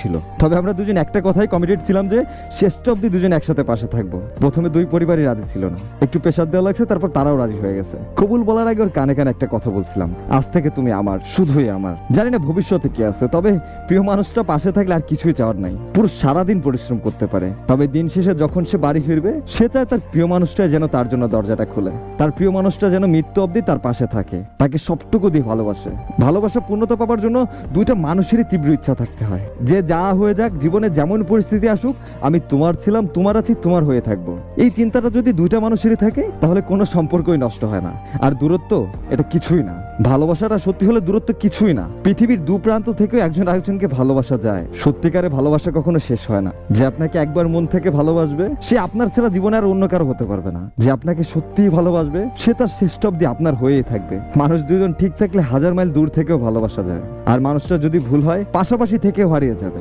ছিল। তবে আমরা দুজন একটা কথাই কমিটেড ছিলাম যে শেষ অব্দি দুজন একসাথে পাশে থাকবো। প্রথমে দুই পরিবারই রাজি ছিল না, একটু প্রেশার দেওয়া লাগছে, তারপর তারাও রাজি হয়ে গেছে। কবুল বলার আগে ওর কানে কানে একটা কথা বলছিলাম, আজ থেকে তুমি আমার, শুধুই আমার। জানি না ভবিষ্যতে কি আছে, তবে প্রিয় মানুষটা পাশে থাকলে আর কিছুই চাওয়ার নাই। পুরো সারাদিন পরিশ্রম করতে পারে, তবে দিন শেষে যখন সে বাড়ি ফিরবে সে চায় তার প্রিয় মানুষটা যেন তার জন্য দরজাটা খুলে, তার প্রিয় মানুষটা যেন মৃত্যু অবধি তার পাশে থাকে, তাকে সবটুকু দিয়ে ভালোবাসে। ভালোবাসা পূর্ণতা পাওয়ার জন্য দুইটা মানুষেরই তীব্র ইচ্ছা থাকতে হয় যে যা হয়ে যাক, জীবনে যেমন পরিস্থিতি আসুক, আমি তোমার ছিলাম, তোমার আছি, তোমার হয়ে থাকবো। এই চিন্তাটা যদি দুইটা মানুষেরই থাকে তাহলে কোনো সম্পর্কই নষ্ট হয় না। আর দূরত্ব এটা কিছুই না, ভালোবাসাটা সত্যি হলে দূরত্ব কিছুই না। পৃথিবীর দু প্রান্ত থেকে একজন আরেকজনকে ভালোবাসা যায়, সত্যিকারে ভালোবাসা কখনো শেষ হয় না। যে আপনাকে একবার মন থেকে ভালোবাসবে সে আপনার ছাড়া জীবনে আর অন্য কারো হতে পারবে না। যে আপনাকে সত্যিই ভালোবাসবে সে তার শেষ অবধি আপনার হয়েই থাকবে। মানুষ দুজন ঠিক থাকলে 1000 মাইল দূর থেকেও ভালোবাসা যায়, আর মানুষটা যদি ভুল হয় পাশাপাশি থেকেও হারিয়ে যাবে।